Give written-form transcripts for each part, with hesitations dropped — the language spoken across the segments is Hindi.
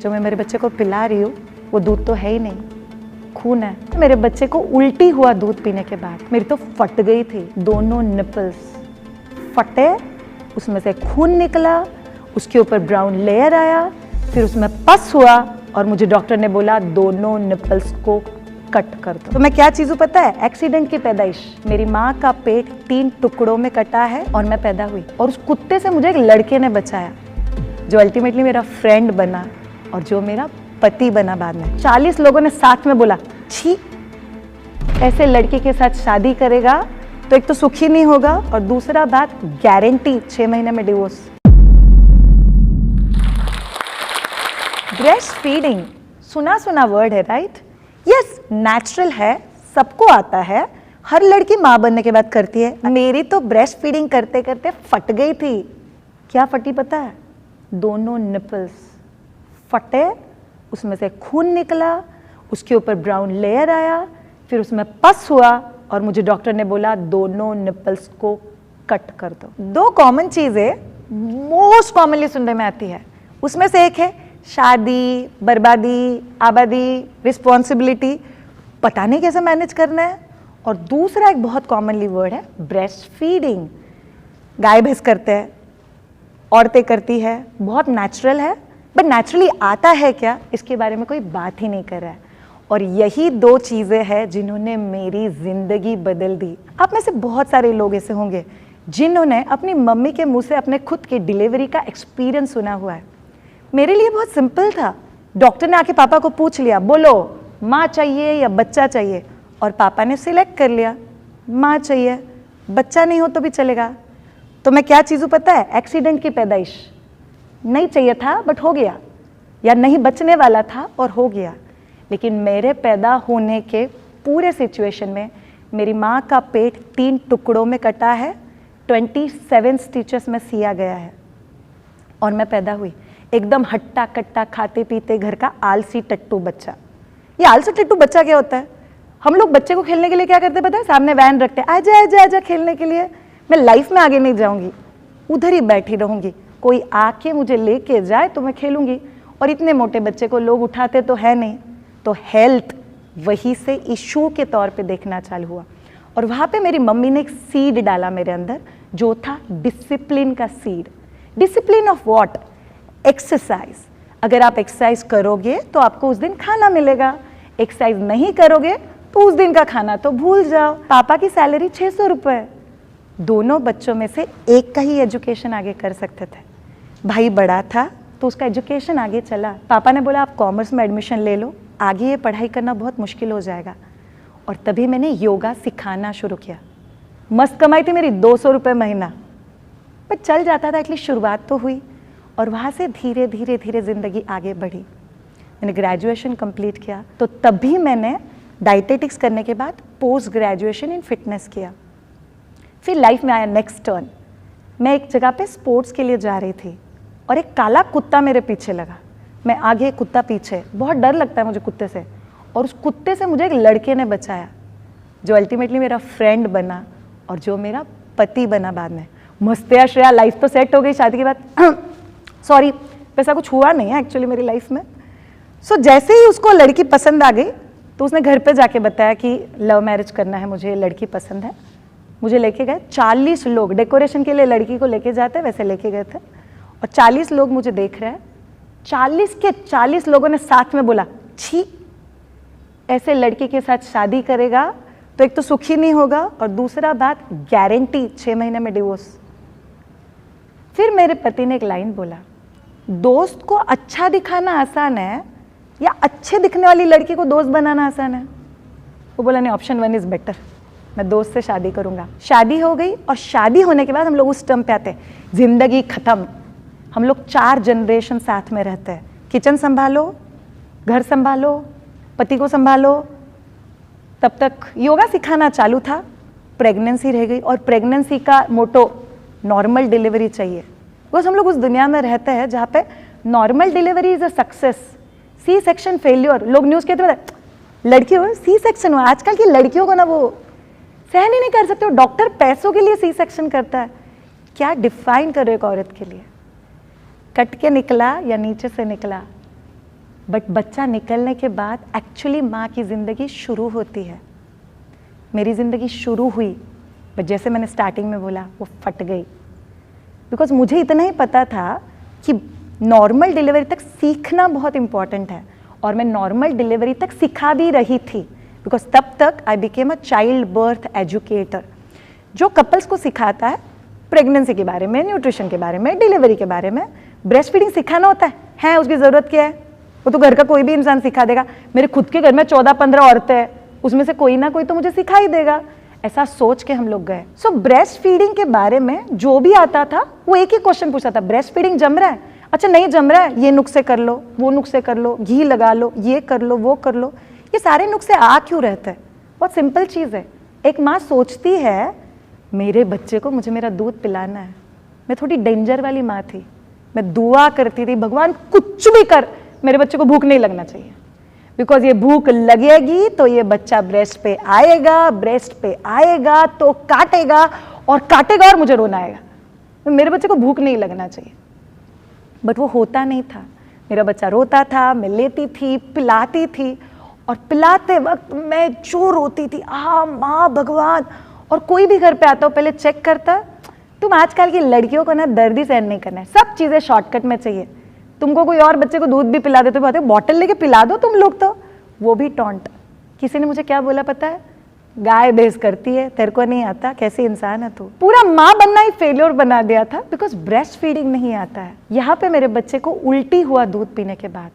जो मैं मेरे बच्चे को पिला रही हूँ वो दूध तो है ही नहीं, खून है। मेरे बच्चे को उल्टी हुआ दूध पीने के बाद मेरी तो फट गई थी, दोनों निपल्स फटे, उसमें से खून निकला, उसके ऊपर ब्राउन लेयर आया, फिर उसमें पस हुआ और मुझे डॉक्टर ने बोला दोनों निपल्स को कट कर दो। तो मैं क्या चीज़ हूँ पता है? एक्सीडेंट की पैदाइश। मेरी माँ का पेट 3 टुकड़ों में कटा है और मैं पैदा हुई, और उस कुत्ते से मुझे एक लड़के ने बचाया जो अल्टीमेटली मेरा फ्रेंड बना और जो मेरा पति बना बाद में। 40 लोगों ने साथ में बोला, छी ऐसे लड़के के साथ शादी करेगा तो एक तो सुखी नहीं होगा, और दूसरा बात गारंटी 6 महीने में डिवोर्स। ब्रेस्ट फीडिंग सुना सुना वर्ड है, राइट? यस, नेचुरल है, सबको आता है, हर लड़की माँ बनने के बाद करती है। मेरी तो ब्रेस्ट फीडिंग करते करते फट गई थी। क्या फटी पता है? दोनों निपल्स फटे, उसमें से खून निकला, उसके ऊपर ब्राउन लेयर आया, फिर उसमें पस हुआ और मुझे डॉक्टर ने बोला दोनों निपल्स को कट कर दो। 2 कॉमन चीज़ें मोस्ट कॉमनली सुनने में आती है, उसमें से एक है शादी, बर्बादी, आबादी, रिस्पॉन्सिबिलिटी, पता नहीं कैसे मैनेज करना है, और दूसरा एक बहुत कॉमनली वर्ड है ब्रेस्ट फीडिंग। गाय भैंस करते हैं, औरतें करती है, बहुत नेचुरल है, बट नेचुरली आता है क्या, इसके बारे में कोई बात ही नहीं कर रहा है। और यही 2 चीज़ें हैं जिन्होंने मेरी ज़िंदगी बदल दी। आप में से बहुत सारे लोग ऐसे होंगे जिन्होंने अपनी मम्मी के मुंह से अपने खुद की डिलीवरी का एक्सपीरियंस सुना हुआ है। मेरे लिए बहुत सिंपल था, डॉक्टर ने आके पापा को पूछ लिया, बोलो माँ चाहिए या बच्चा चाहिए, और पापा ने सिलेक्ट कर लिया माँ चाहिए, बच्चा नहीं हो तो भी चलेगा। तो मैं क्या चीज़ हूँ पता है? एक्सीडेंट की पैदाइश। नहीं चाहिए था बट हो गया, या नहीं बचने वाला था और हो गया। लेकिन मेरे पैदा होने के पूरे सिचुएशन में मेरी माँ का पेट 3 टुकड़ों में कटा है, 27 स्टिचेस में सिया गया है, और मैं पैदा हुई एकदम हट्टा कट्टा खाते पीते घर का आलसी टट्टू बच्चा। ये आलसी टट्टू बच्चा क्या होता है? हम लोग बच्चे को खेलने के लिए क्या करते पता है? सामने वैन रखते हैं, आजा आजा आजा खेलने के लिए। मैं लाइफ में आगे नहीं जाऊंगी, उधर ही बैठी रहूंगी, कोई आके मुझे लेके जाए तो मैं खेलूंगी। और इतने मोटे बच्चे को लोग उठाते तो है नहीं, तो हेल्थ वहीं से इशू के तौर पे देखना चालू हुआ। और वहाँ पे मेरी मम्मी ने एक सीड डाला मेरे अंदर, जो था डिसिप्लिन का seed. Discipline of what? Exercise. अगर आप एक्सरसाइज करोगे तो आपको उस दिन खाना मिलेगा, एक्सरसाइज नहीं करोगे तो उस दिन का खाना तो भूल जाओ। पापा की सैलरी 600 रुपये, दोनों बच्चों में से एक का ही एजुकेशन आगे कर सकते थे। भाई बड़ा था तो उसका एजुकेशन आगे चला। पापा ने बोला आप कॉमर्स में एडमिशन ले लो, आगे ये पढ़ाई करना बहुत मुश्किल हो जाएगा। और तभी मैंने योगा सिखाना शुरू किया। मस्त कमाई थी मेरी, 200 रुपये महीना, पर चल जाता था, एटलीस्ट शुरुआत तो हुई। और वहाँ से धीरे धीरे धीरे ज़िंदगी आगे बढ़ी। मैंने ग्रेजुएशन कंप्लीट किया, तो तभी मैंने डाइटेटिक्स करने के बाद पोस्ट ग्रेजुएशन इन फिटनेस किया। फिर लाइफ में आया नेक्स्ट टर्न। मैं एक जगह पे स्पोर्ट्स के लिए जा रही थी और एक काला कुत्ता मेरे पीछे लगा, मैं आगे, कुत्ता पीछे। बहुत डर लगता है मुझे कुत्ते से, और उस कुत्ते से मुझे एक लड़के ने बचाया जो अल्टीमेटली मेरा फ्रेंड बना और जो मेरा पति बना बाद में। मस्त है श्रेया, लाइफ तो सेट हो गई शादी के बाद। सॉरी, वैसा कुछ हुआ नहीं है एक्चुअली मेरी लाइफ में। सो जैसे ही उसको लड़की पसंद आ गई तो उसने घर पे जाके बताया कि लव मैरिज करना है, मुझे लड़की पसंद है। मुझे लेके गए 40 लोग, डेकोरेशन के लिए लड़की को लेके जाते हैं वैसे लेके गए थे, और 40 लोग मुझे देख रहे हैं। 40 के 40 लोगों ने साथ में बोला, छी ऐसे लड़की के साथ शादी करेगा तो एक तो सुखी नहीं होगा, और दूसरा बात गारंटी 6 महीने में डिवोर्स। फिर मेरे पति ने एक लाइन बोला, दोस्त को अच्छा दिखाना आसान है या अच्छे दिखने वाली लड़की को दोस्त बनाना आसान है? वो बोला नहीं, ऑप्शन 1 इज बेटर, मैं दोस्त से शादी करूंगा। शादी हो गई, और शादी होने के बाद हम लोग उस टर्म पे आते हैं, जिंदगी खत्म। हम लोग 4 जनरेशन साथ में रहते हैं, किचन संभालो, घर संभालो, पति को संभालो। तब तक योगा सिखाना चालू था, प्रेगनेंसी रह गई, और प्रेगनेंसी का मोटो नॉर्मल डिलीवरी चाहिए, बिकॉज हम लोग उस दुनिया में रहते हैं जहाँ पे normal delivery is a success, C section failure. लोग न्यूज़ कहते हैं लड़की हो सी सेक्शन हुआ, आजकल की लड़कियों को ना वो सहन ही नहीं कर सकते हो, डॉक्टर पैसों के लिए सी सेक्शन करता है। क्या डिफाइन कर रहे हो एक औरत के लिए? कट के निकला या नीचे से निकला? बट बच्चा निकलने के बाद एक्चुअली माँ की ज़िंदगी शुरू होती है। मेरी ज़िंदगी शुरू हुई, बट जैसे मैंने स्टार्टिंग में बोला वो फट गई। बिकॉज मुझे इतना ही पता था कि नॉर्मल डिलीवरी तक सीखना बहुत इंपॉर्टेंट है, और मैं नॉर्मल डिलीवरी तक सिखा भी रही थी। बिकॉज तब तक I became a child birth educator, जो कपल्स को सिखाता है प्रेगनेंसी के बारे में, न्यूट्रिशन के बारे में, डिलीवरी के बारे में। ब्रेस्ट फीडिंग सिखाना होता है उसकी ज़रूरत क्या है? वो तो घर का कोई भी इंसान सिखा देगा। मेरे खुद के घर में 14-15 औरतें हैं, उसमें से कोई ना कोई तो मुझे सिखा ही देगा। ऐसा सोच के हम लोग गए। सो ब्रेस्ट फीडिंग के बारे में जो भी आता था वो एक ही क्वेश्चन पूछता था, ब्रेस्ट फीडिंग जम रहा है? अच्छा नहीं जम रहा है, ये नुस्खे कर लो, वो नुस्खे कर लो, घी लगा लो, ये कर लो, वो कर लो। ये सारे नुस्खे आ क्यों रहते हैं? बहुत सिंपल चीज़ है। एक माँ सोचती है मेरे बच्चे को मुझे मेरा दूध पिलाना है। मैं थोड़ी डेंजर वाली माँ थी। मैं दुआ करती थी, भगवान कुछ भी कर, मेरे बच्चे को भूख नहीं लगना चाहिए। बिकॉज ये भूख लगेगी तो ये बच्चा ब्रेस्ट पे आएगा, ब्रेस्ट पे आएगा तो काटेगा और मुझे रोना आएगा। तो मेरे बच्चे को भूख नहीं लगना चाहिए। बट वो होता नहीं था। मेरा बच्चा रोता था, मैं लेती थी, पिलाती थी, और पिलाते वक्त मैं जो रोती थी, माँ भगवान। और कोई भी घर पे आता हो पहले चेक करता, तुम आजकल की लड़कियों को ना दर्द ही सहन नहीं करना है, सब चीज़ें शॉर्टकट में चाहिए। तुमको कोई और बच्चे को दूध भी पिला देते हो, बॉटल लेके पिला दो तुम लोग, तो वो भी टॉन्ट। किसी ने मुझे क्या बोला पता है? गाय भैंस करती है, तेरे को नहीं आता, कैसे इंसान है तू? पूरा माँ बनना ही फेलियर बना दिया था, बिकॉज ब्रेस्ट फीडिंग नहीं आता है। यहाँ पे मेरे बच्चे को उल्टी हुआ दूध पीने के बाद,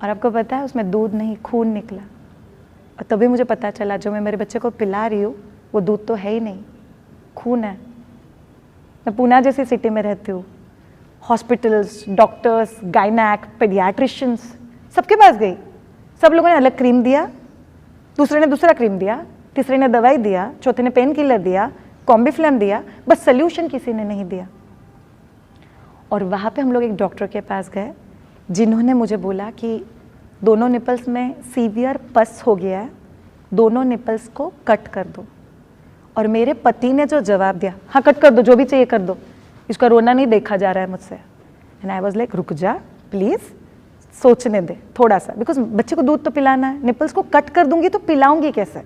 और आपको पता है उसमें दूध नहीं खून निकला। और तभी मुझे पता चला जो मैं मेरे बच्चे को पिला रही हूँ वो दूध तो है ही नहीं, खून है। मैं पूना जैसी सिटी में रहती हूँ, हॉस्पिटल्स, डॉक्टर्स, गायनैक, पेडियाट्रिशियंस, सबके पास गई। सब लोगों ने अलग क्रीम दिया, दूसरे ने दूसरा क्रीम दिया, तीसरे ने दवाई दिया, चौथे ने पेन किलर दिया, कॉम्बिफ्लैम दिया, बस सोल्यूशन किसी ने नहीं दिया। और वहाँ पे हम लोग एक डॉक्टर के पास गए जिन्होंने मुझे बोला कि दोनों निपल्स में सीवियर पस हो गया है, दोनों निपल्स को कट कर दो। और मेरे पति ने जो जवाब दिया, हाँ कट कर दो, जो भी चाहिए कर दो, इसका रोना नहीं देखा जा रहा है मुझसे। एंड आई वाज लाइक रुक जा प्लीज़, सोचने दे थोड़ा सा, बिकॉज बच्चे को दूध तो पिलाना है। निपल्स को कट कर दूंगी तो पिलाऊंगी कैसे?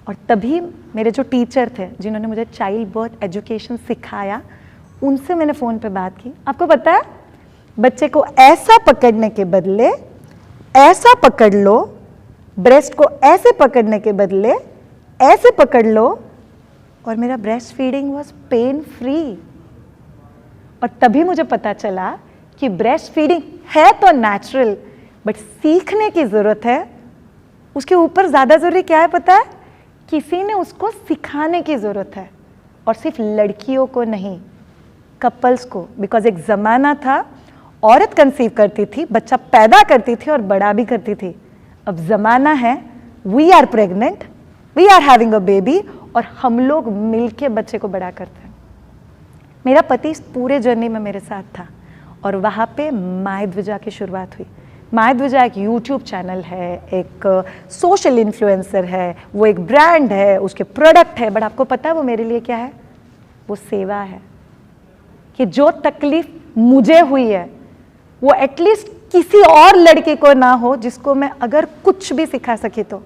और तभी मेरे जो टीचर थे जिन्होंने मुझे चाइल्ड बर्थ एजुकेशन सिखाया, उनसे मैंने फ़ोन पे बात की। आपको पता है, बच्चे को ऐसा पकड़ने के बदले ऐसा पकड़ लो, ब्रेस्ट को ऐसे पकड़ने के बदले ऐसे पकड़ लो, और मेरा breast feeding was pain free. और तभी मुझे पता चला कि ब्रेस्ट फीडिंग है तो नेचुरल, बट सीखने की ज़रूरत है। उसके ऊपर ज़्यादा ज़रूरी क्या है पता है? किसी ने उसको सिखाने की ज़रूरत है, और सिर्फ लड़कियों को नहीं, कपल्स को। बिकॉज एक ज़माना था औरत कंसीव करती थी, बच्चा पैदा करती थी और बड़ा भी करती थी। अब ज़माना है we are pregnant, we are having a baby, और हम लोग मिलके बच्चे को बड़ा करते हैं। मेरा पति इस पूरे जर्नी में मेरे साथ था, और वहाँ पे मायद्विजा की शुरुआत हुई। मायद्विजा एक यूट्यूब चैनल है, एक सोशल इन्फ्लुएंसर है, वो एक ब्रांड है, उसके प्रोडक्ट है, बट आपको पता है वो मेरे लिए क्या है? वो सेवा है। कि जो तकलीफ मुझे हुई है वो एटलीस्ट किसी और लड़के को ना हो, जिसको मैं अगर कुछ भी सिखा सकी। तो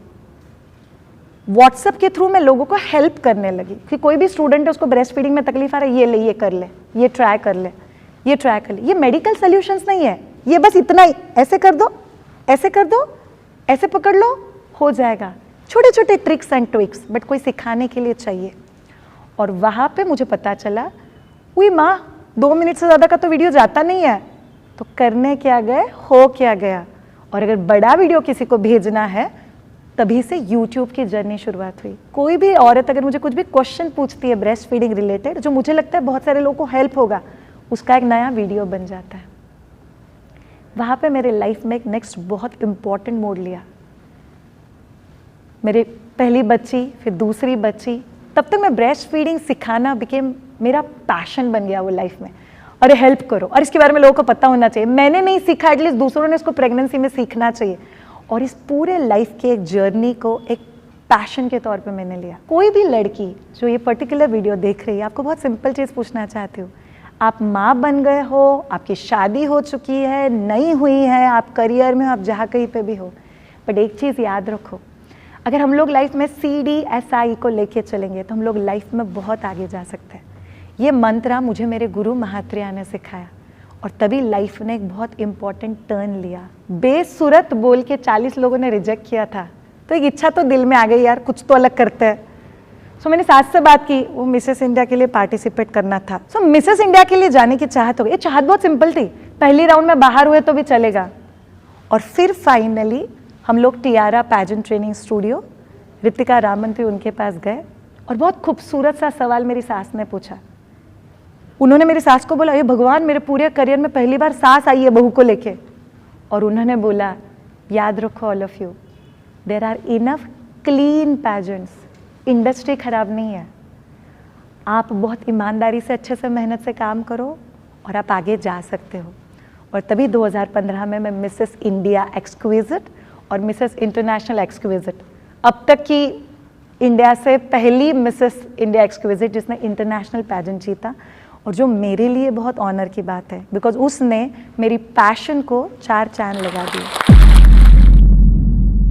व्हाट्सएप के थ्रू मैं लोगों को हेल्प करने लगी कि कोई भी स्टूडेंट है उसको ब्रेस्ट फीडिंग में तकलीफ आ रहा है, ये ले, ये कर ले, ये ट्राई कर ले, ये ट्राई कर ले। ये मेडिकल सॉल्यूशंस नहीं है, ये बस इतना ही, ऐसे कर दो, ऐसे कर दो, ऐसे पकड़ लो, हो जाएगा। छोटे छोटे ट्रिक्स एंड ट्विक्स, बट कोई सिखाने के लिए चाहिए। और वहाँ पे मुझे पता चला, हुई माँ 2 मिनट से ज़्यादा का तो वीडियो जाता नहीं है, तो करने क्या गए, हो क्या गया। और अगर बड़ा वीडियो किसी को भेजना है, तभी से YouTube की जर्नी शुरुआत हुई। कोई भी औरत अगर मुझे कुछ भी क्वेश्चन पूछती है ब्रेस्ट फीडिंग रिलेटेड, जो मुझे लगता है बहुत सारे लोगों को हेल्प होगा, उसका एक नया वीडियो बन जाता है। वहाँ पे मेरे लाइफ में एक नेक्स्ट बहुत इंपॉर्टेंट मोड़ लिया। मेरे पहली बच्ची, फिर दूसरी बच्ची, तब तक मैं ब्रेस्ट फीडिंग सिखाना बिकेम मेरा पैशन बन गया वो लाइफ में। अरे हेल्प करो, और इसके बारे में लोगों को पता होना चाहिए। मैंने नहीं सीखा, एटलीस्ट दूसरों ने इसको प्रेगनेंसी में सीखना चाहिए। और इस पूरे लाइफ के एक जर्नी को एक पैशन के तौर पे मैंने लिया। कोई भी लड़की जो ये पर्टिकुलर वीडियो देख रही है, आपको बहुत सिंपल चीज़ पूछना चाहती हूँ। आप माँ बन गए हो, आपकी शादी हो चुकी है, नहीं हुई है, आप करियर में हो, आप जहाँ कहीं पे भी हो, बट एक चीज़ याद रखो, अगर हम लोग लाइफ में CDSI को लेके चलेंगे तो हम लोग लाइफ में बहुत आगे जा सकते हैं। ये मंत्र मुझे मेरे गुरु महात्रेया ने सिखाया और तभी लाइफ ने एक बहुत इंपॉर्टेंट टर्न लिया। बेसुरत बोल के 40 लोगों ने रिजेक्ट किया था, तो एक इच्छा तो दिल में आ गई, यार कुछ तो अलग करते हैं। सो मैंने सास से बात की, वो मिसेस इंडिया के लिए पार्टिसिपेट करना था। सो मिसेस इंडिया के लिए जाने की चाहत हो गई। ये चाहत बहुत सिंपल थी, पहली राउंड में बाहर हुए तो भी चलेगा। और फिर फाइनली हम लोग Tiara pageant training studio, Ritika Raman थी, उनके पास गए और बहुत खूबसूरत सा सवाल मेरी सास ने पूछा। उन्होंने मेरी सास को बोला, ये भगवान, मेरे पूरे करियर में पहली बार सास आई है बहू को लेके। और उन्होंने बोला, याद रखो all of you, there are enough clean pageants, industry खराब नहीं है। आप बहुत ईमानदारी से, अच्छे से, मेहनत से काम करो और आप आगे जा सकते हो। और तभी 2015 में मैं मिसेस इंडिया एक्सक्विजिट और मिसेस इंटरनेशनल एक्सक्विजिट, अब तक की इंडिया से पहली मिसेस इंडिया एक्सक्विजिट जिसने इंटरनेशनल पैजेंट जीता, और जो मेरे लिए बहुत ऑनर की बात है, बिकॉज उसने मेरी पैशन को 4 चांद लगा दिए।